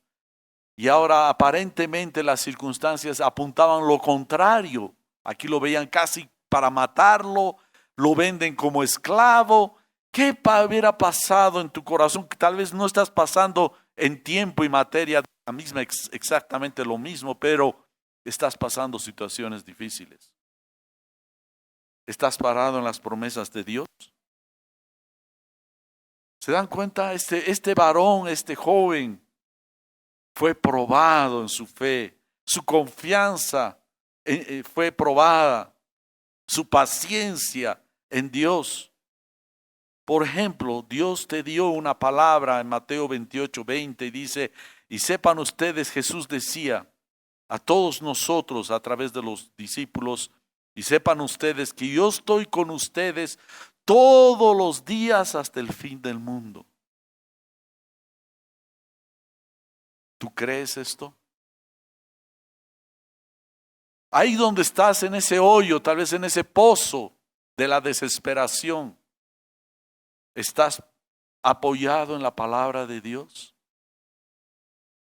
y ahora aparentemente las circunstancias apuntaban lo contrario. Aquí lo veían casi para matarlo, lo venden como esclavo. ¿Qué hubiera pasado en tu corazón? Que tal vez no estás pasando en tiempo y materia la misma, exactamente lo mismo, pero estás pasando situaciones difíciles. ¿Estás parado en las promesas de Dios? ¿Se dan cuenta? Este varón, este joven, fue probado en su fe. Su confianza fue probada. Su paciencia en Dios. Por ejemplo, Dios te dio una palabra en Mateo 28:20 y dice, y sepan ustedes, Jesús decía a todos nosotros a través de los discípulos, y sepan ustedes que yo estoy con ustedes todos los días hasta el fin del mundo. ¿Tú crees esto? Ahí donde estás en ese hoyo, tal vez en ese pozo de la desesperación, ¿estás apoyado en la palabra de Dios?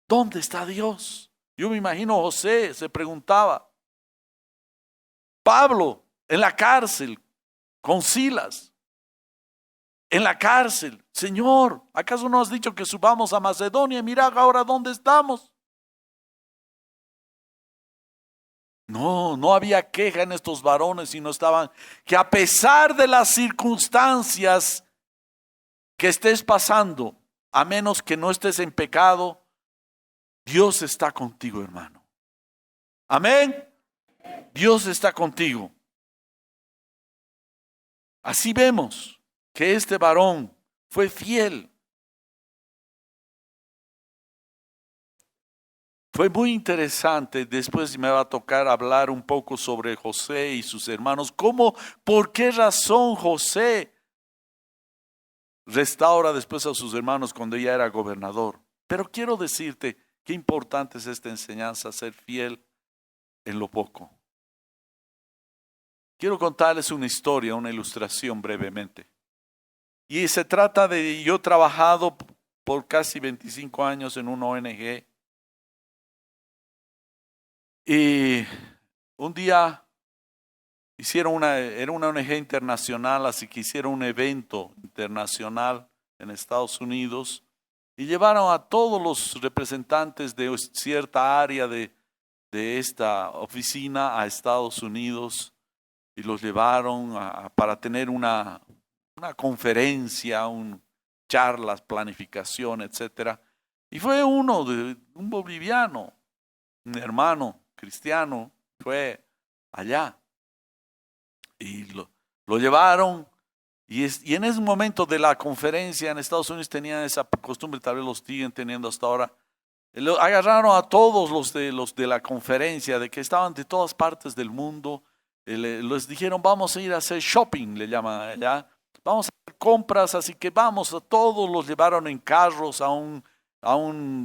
¿Dónde está Dios? Yo me imagino José se preguntaba. Pablo en la cárcel con Silas. En la cárcel. Señor, ¿acaso no has dicho que subamos a Macedonia? Mira ahora dónde estamos. No había queja en estos varones, sino estaban que a pesar de las circunstancias que estés pasando, a menos que no estés en pecado, Dios está contigo, hermano. Amén. Dios está contigo. Así vemos que este varón fue fiel. Fue muy interesante. Después me va a tocar hablar un poco sobre José y sus hermanos. ¿Por qué razón José restaura después a sus hermanos cuando ya era gobernador? Pero quiero decirte qué importante es esta enseñanza, ser fiel en lo poco. Quiero contarles una historia, una ilustración brevemente. Y se trata de, yo he trabajado por casi 25 años en una ONG. Y un día era una ONG internacional, así que hicieron un evento internacional en Estados Unidos y llevaron a todos los representantes de cierta área de esta oficina a Estados Unidos y los llevaron para tener una conferencia, charlas, planificación, etcétera. Y fue un boliviano, un hermano cristiano, fue allá. Y lo llevaron, y en ese momento de la conferencia en Estados Unidos tenían esa costumbre, tal vez lo siguen teniendo hasta ahora. Agarraron a todos los de la conferencia, de que estaban de todas partes del mundo, les dijeron, vamos a ir a hacer shopping, le llaman allá, vamos a hacer compras, así que vamos, a todos los llevaron en carros a un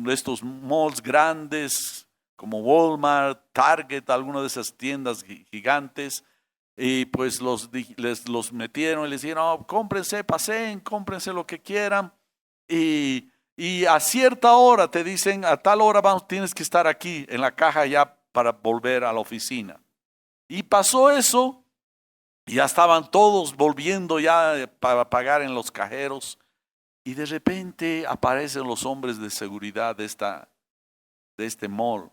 de estos malls grandes, como Walmart, Target, alguna de esas tiendas gigantes. Y pues los metieron y les dijeron, oh, cómprense, paseen, cómprense lo que quieran. Y a cierta hora te dicen, a tal hora tienes que estar aquí en la caja ya para volver a la oficina. Y pasó eso, y ya estaban todos volviendo ya para pagar en los cajeros. Y de repente aparecen los hombres de seguridad de este mall.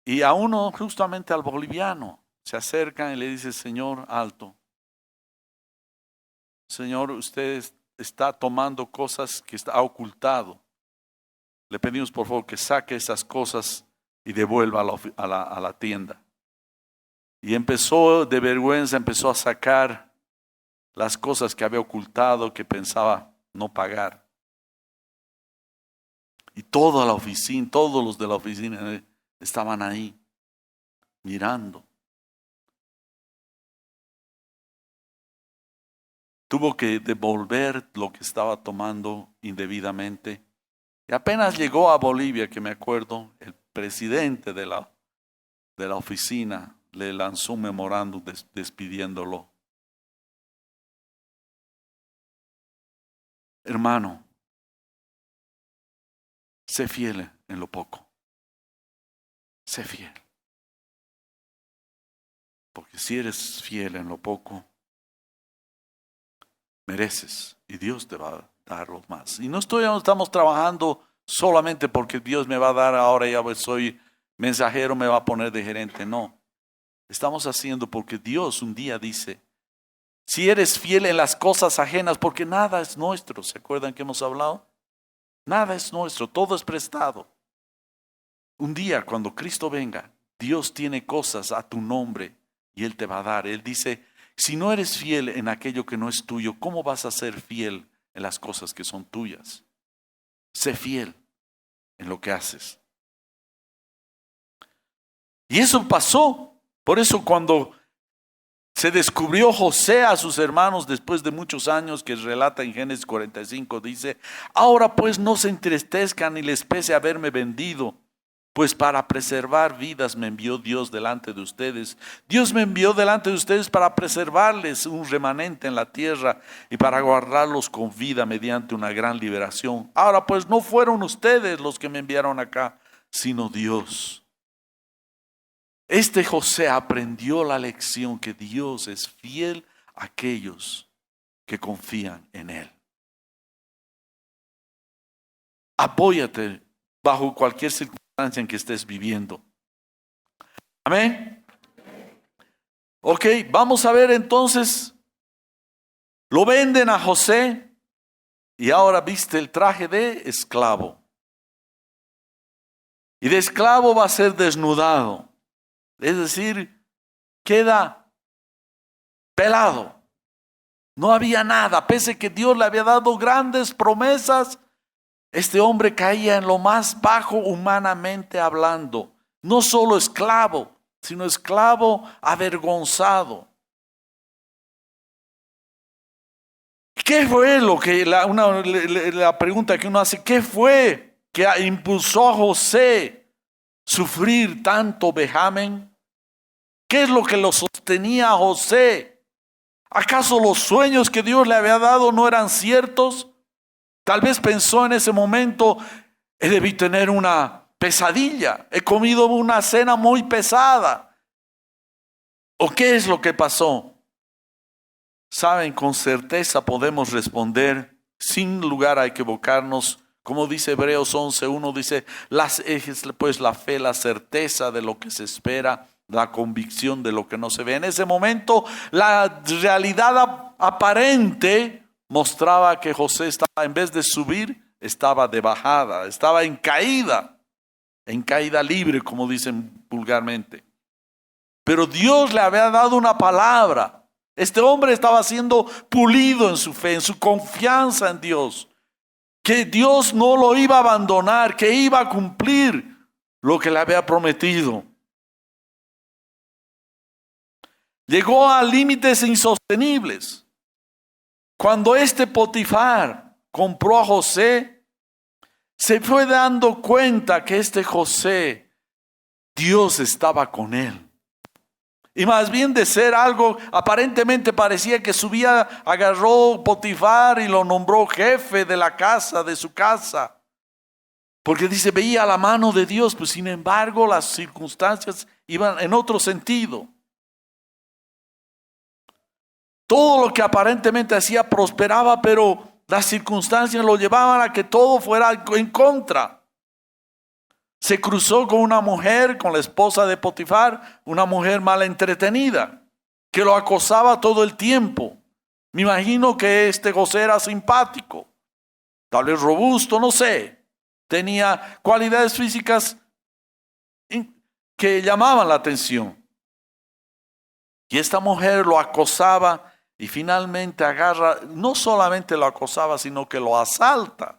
Y a uno, justamente al boliviano, se acercan y le dice, señor, alto. Señor, usted está tomando cosas que ha ocultado. Le pedimos por favor que saque esas cosas y devuelva a la tienda. Y empezó de vergüenza, empezó a sacar las cosas que había ocultado, que pensaba no pagar. Y toda la oficina, todos los de la oficina estaban ahí, mirando. Tuvo que devolver lo que estaba tomando indebidamente. Y apenas llegó a Bolivia, que me acuerdo, el presidente de la oficina le lanzó un memorándum despidiéndolo. Hermano, sé fiel en lo poco. Sé fiel. Porque si eres fiel en lo poco, mereces y Dios te va a dar lo más. Y no estamos trabajando solamente porque Dios me va a dar ahora, ya soy mensajero, me va a poner de gerente. No. Estamos haciendo porque Dios un día dice, si eres fiel en las cosas ajenas, porque nada es nuestro. ¿Se acuerdan que hemos hablado? Nada es nuestro, todo es prestado. Un día cuando Cristo venga, Dios tiene cosas a tu nombre y Él te va a dar. Él dice, si no eres fiel en aquello que no es tuyo, ¿cómo vas a ser fiel en las cosas que son tuyas? Sé fiel en lo que haces. Y eso pasó. Por eso cuando se descubrió José a sus hermanos después de muchos años, que relata en Génesis 45, dice, ahora pues no se entristezcan ni les pese haberme vendido, pues para preservar vidas me envió Dios delante de ustedes. Dios me envió delante de ustedes para preservarles un remanente en la tierra y para guardarlos con vida mediante una gran liberación. Ahora pues no fueron ustedes los que me enviaron acá, sino Dios. Este José aprendió la lección que Dios es fiel a aquellos que confían en Él. Apóyate bajo cualquier circunstancia en que estés viviendo. Amén. Ok, vamos a ver entonces. Lo venden a José y ahora viste el traje de esclavo. Y de esclavo va a ser desnudado. Es decir, queda pelado. No había nada, pese que Dios le había dado grandes promesas. Este hombre caía en lo más bajo humanamente hablando. No solo esclavo, sino esclavo avergonzado. ¿Qué fue lo que la pregunta que uno hace? ¿Qué fue que impulsó a José sufrir tanto vejamen? ¿Qué es lo que lo sostenía a José? ¿Acaso los sueños que Dios le había dado no eran ciertos? Tal vez pensó en ese momento, debí tener una pesadilla, he comido una cena muy pesada. ¿O qué es lo que pasó? Saben, con certeza podemos responder, sin lugar a equivocarnos, como dice Hebreos 11:1, dice, pues la fe, la certeza de lo que se espera, la convicción de lo que no se ve. En ese momento, la realidad aparente mostraba que José estaba, en vez de subir, estaba de bajada, estaba en caída libre, como dicen vulgarmente. Pero Dios le había dado una palabra. Este hombre estaba siendo pulido en su fe, en su confianza en Dios. Que Dios no lo iba a abandonar, que iba a cumplir lo que le había prometido. Llegó a límites insostenibles. Cuando este Potifar compró a José, se fue dando cuenta que este José, Dios estaba con él. Y más bien de ser algo, aparentemente parecía que subía, agarró Potifar y lo nombró jefe de la casa, de su casa. Porque dice, veía la mano de Dios, pues sin embargo las circunstancias iban en otro sentido. Todo lo que aparentemente hacía prosperaba, pero las circunstancias lo llevaban a que todo fuera en contra. Se cruzó con una mujer, con la esposa de Potifar, una mujer mal entretenida, que lo acosaba todo el tiempo. Me imagino que este José era simpático, tal vez robusto, no sé. Tenía cualidades físicas que llamaban la atención. Y esta mujer lo acosaba y finalmente agarra, no solamente lo acosaba, sino que lo asalta.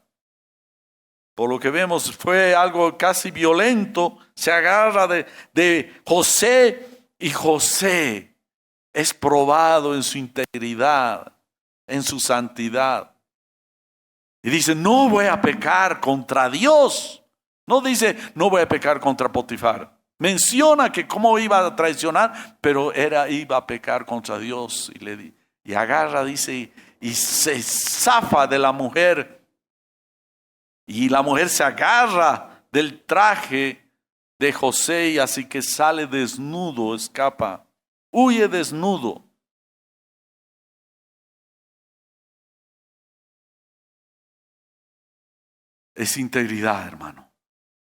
Por lo que vemos fue algo casi violento. Se agarra de José y José es probado en su integridad, en su santidad. Y dice, no voy a pecar contra Dios. No dice, no voy a pecar contra Potifar. Menciona que cómo iba a traicionar, pero iba a pecar contra Dios. Y agarra, dice, y se zafa de la mujer. Y la mujer se agarra del traje de José y así que sale desnudo, escapa, huye desnudo. Es integridad, hermano.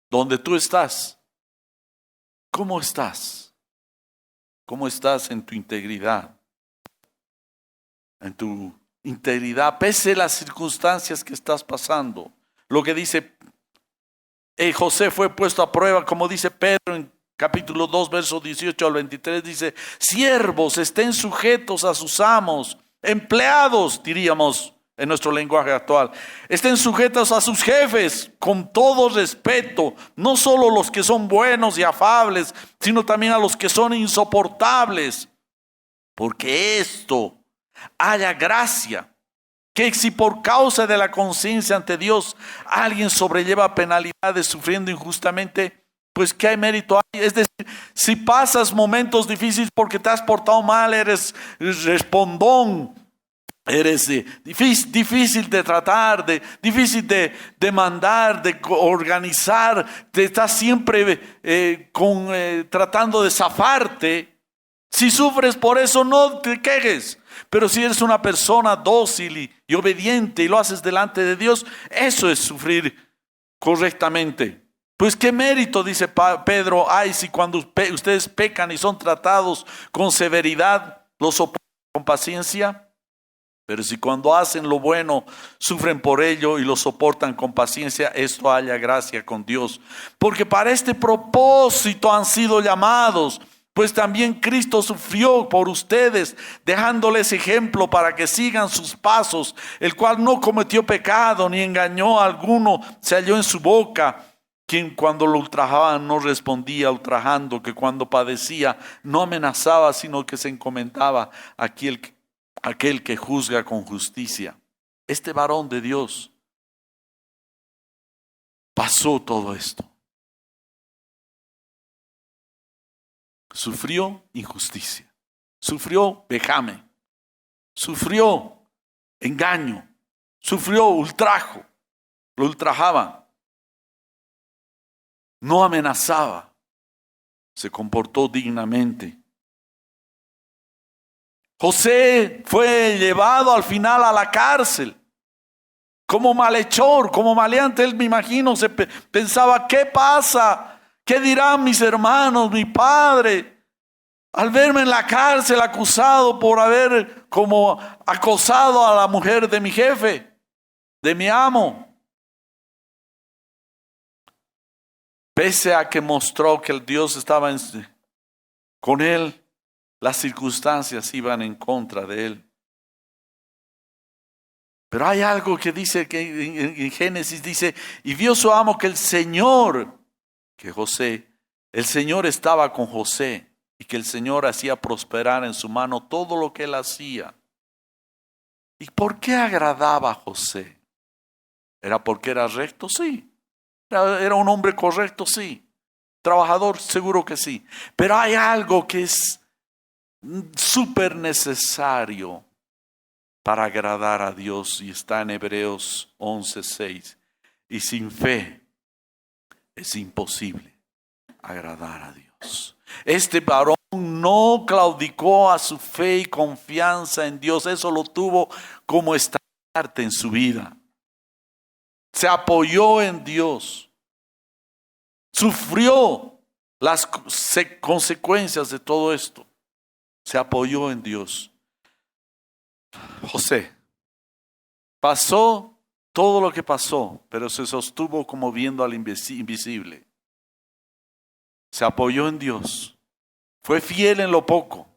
Donde tú estás, ¿cómo estás? ¿Cómo estás en tu integridad? En tu integridad, pese a las circunstancias que estás pasando. Lo que dice, José fue puesto a prueba, como dice Pedro en capítulo 2, versos 18 al 23, dice, siervos, estén sujetos a sus amos, empleados, diríamos en nuestro lenguaje actual, estén sujetos a sus jefes con todo respeto, no solo los que son buenos y afables, sino también a los que son insoportables, porque esto haya gracia. Que si por causa de la conciencia ante Dios alguien sobrelleva penalidades sufriendo injustamente, pues ¿qué hay mérito hay? Es decir, si pasas momentos difíciles porque te has portado mal, eres respondón, eres difícil de tratar, difícil de mandar, de organizar, te estás siempre tratando de zafarte. Si sufres por eso, no te quejes. Pero si eres una persona dócil y obediente y lo haces delante de Dios, eso es sufrir correctamente. Pues qué mérito, dice Pedro, hay si cuando ustedes pecan y son tratados con severidad, lo soportan con paciencia. Pero si cuando hacen lo bueno, sufren por ello y lo soportan con paciencia, esto haya gracia con Dios. Porque para este propósito han sido llamados. Pues también Cristo sufrió por ustedes, dejándoles ejemplo para que sigan sus pasos, el cual no cometió pecado ni engañó a alguno, se halló en su boca, quien cuando lo ultrajaban no respondía ultrajando, que cuando padecía no amenazaba, sino que se encomendaba a aquel que juzga con justicia. Este varón de Dios pasó todo esto. Sufrió injusticia, sufrió vejamen, sufrió engaño, sufrió ultrajo, lo ultrajaban. no amenazaba, se comportó dignamente. José fue llevado al final a la cárcel como malhechor, como maleante. Él, me imagino, pensaba: ¿qué pasa? ¿Qué dirán mis hermanos, mi padre, al verme en la cárcel acusado por haber como acosado a la mujer de mi jefe, de mi amo? Pese a que mostró que el Dios estaba con él, las circunstancias iban en contra de él. Pero hay algo que dice, que en Génesis dice: y vio su amo que el Señor estaba con José, y que el Señor hacía prosperar en su mano todo lo que él hacía. ¿Y por qué agradaba a José? ¿Era porque era recto? Sí. ¿Era un hombre correcto? Sí. ¿Trabajador? Seguro que sí. Pero hay algo que es súper necesario para agradar a Dios, y está en Hebreos 11:6. Y sin fe es imposible agradar a Dios. Este varón no claudicó a su fe y confianza en Dios. Eso lo tuvo como estandarte en su vida. Se apoyó en Dios. Sufrió las consecuencias de todo esto. Se apoyó en Dios. José pasó todo lo que pasó, pero se sostuvo como viendo al invisible. Se apoyó en Dios. Fue fiel en lo poco.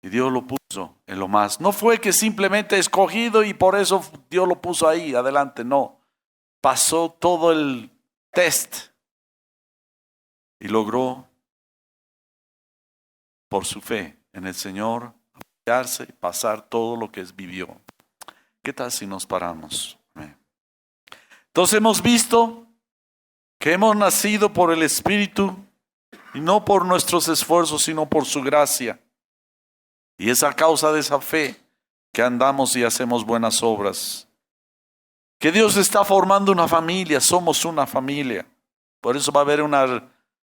Y Dios lo puso en lo más. No fue que simplemente escogido y por eso Dios lo puso ahí adelante. No. Pasó todo el test y logró, por su fe en el Señor, apoyarse y pasar todo lo que vivió. ¿Qué tal si nos paramos? Entonces hemos visto que hemos nacido por el Espíritu y no por nuestros esfuerzos, sino por su gracia. Y es a causa de esa fe que andamos y hacemos buenas obras. Que Dios está formando una familia, somos una familia. Por eso va a haber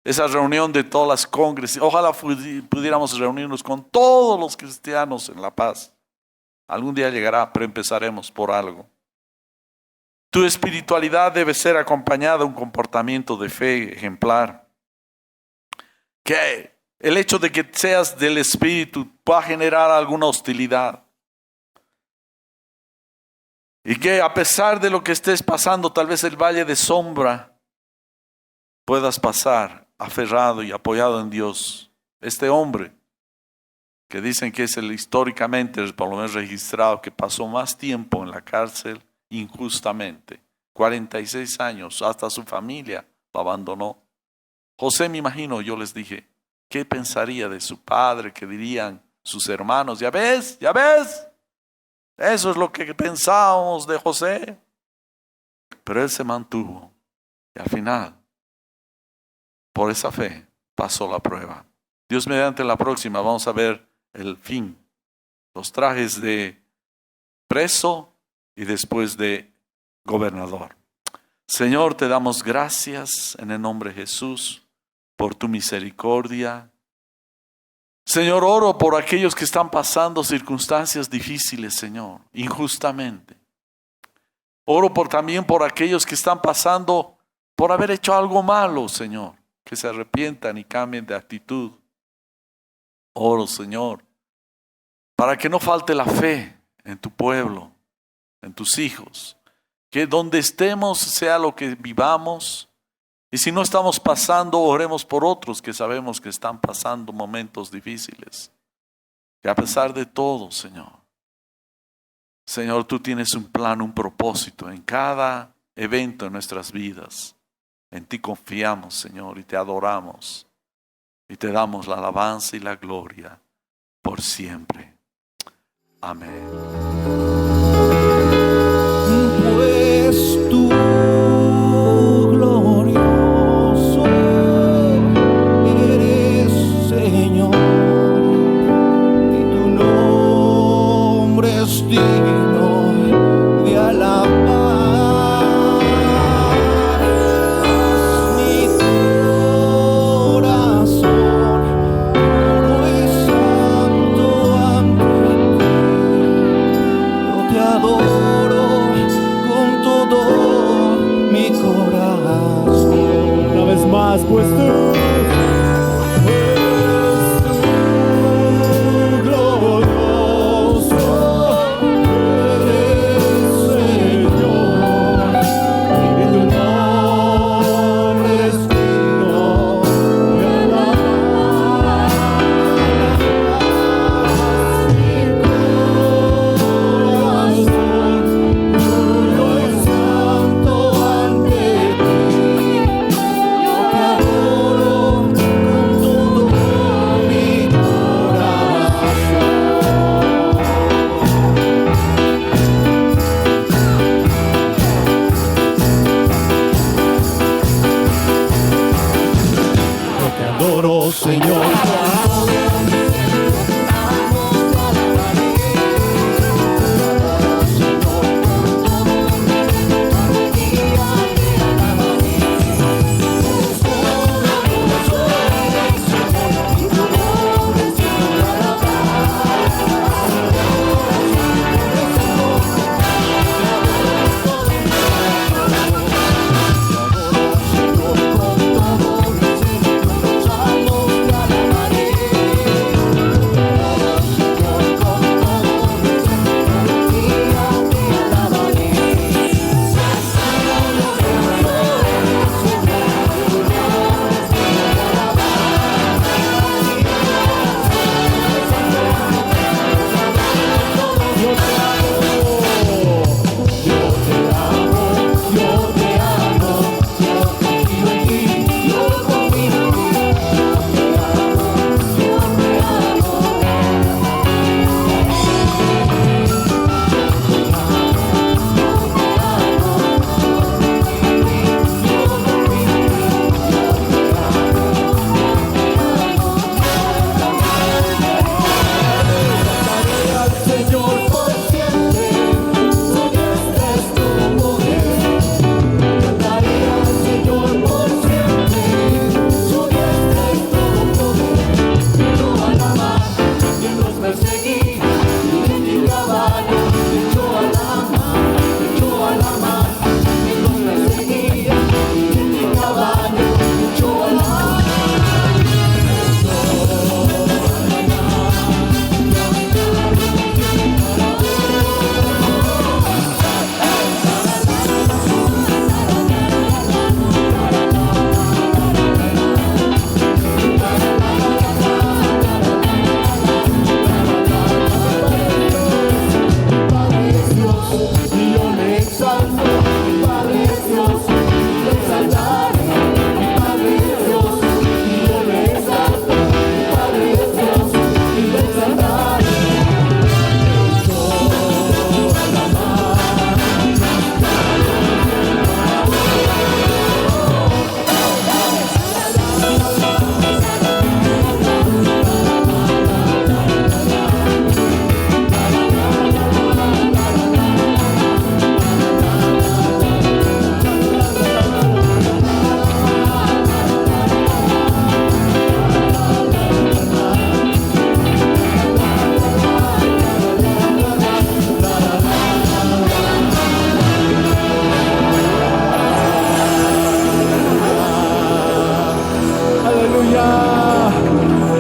esa reunión de todas las congregaciones. Ojalá pudiéramos reunirnos con todos los cristianos en La Paz. Algún día llegará, pero empezaremos por algo. Tu espiritualidad debe ser acompañada de un comportamiento de fe ejemplar. Que el hecho de que seas del Espíritu pueda generar alguna hostilidad. Y que a pesar de lo que estés pasando, tal vez el valle de sombra, puedas pasar aferrado y apoyado en Dios. Este hombre, que dicen que es el históricamente, por lo menos registrado, que pasó más tiempo en la cárcel injustamente, 46 años, hasta su familia lo abandonó. José, me imagino, yo les dije, ¿qué pensaría de su padre? ¿Qué dirían sus hermanos? ¿Ya ves? ¿Ya ves? Eso es lo que pensábamos de José. Pero él se mantuvo y al final, por esa fe, pasó la prueba. Dios mediante, la próxima vamos a ver el fin, los trajes de preso y después de gobernador. Señor, te damos gracias en el nombre de Jesús por tu misericordia. Señor, oro por aquellos que están pasando circunstancias difíciles, Señor, injustamente. Oro también por aquellos que están pasando por haber hecho algo malo, Señor, que se arrepientan y cambien de actitud. Oro, Señor, para que no falte la fe en tu pueblo, en tus hijos. Que donde estemos sea lo que vivamos. Y si no estamos pasando, oremos por otros que sabemos que están pasando momentos difíciles. Que a pesar de todo, Señor, tú tienes un plan, un propósito en cada evento en nuestras vidas. En ti confiamos, Señor, y te adoramos. Y te damos la alabanza y la gloria por siempre. Amén. Pues tú, glorioso, eres Señor, y tu nombre es digno de alabar. pues tú glorioso eres, Señor, y tu nombre es digno de alabanza. Mi corazón puro y santo ante ti, yo te adoro con todo mi corazón. Yo te adoro, Señor.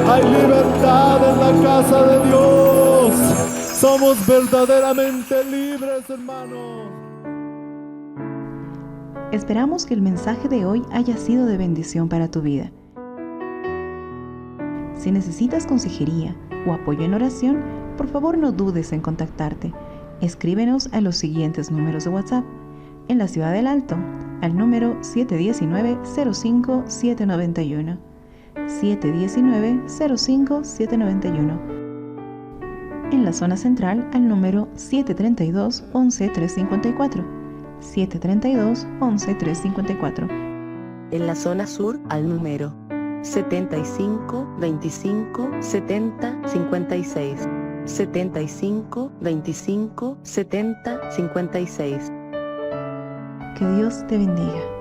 Hay libertad en la casa de Dios. Somos verdaderamente libres, hermanos. Esperamos que el mensaje de hoy haya sido de bendición para tu vida. Si necesitas consejería o apoyo en oración, por favor no dudes en contactarte. Escríbenos a los siguientes números de WhatsApp. En la Ciudad del Alto, al número 719-05-791. 719-05-791. En la zona central, al número 732-11354. 732-11354. En la zona sur, al número 75 25 70 56. 75 25 70 56. Que Dios te bendiga.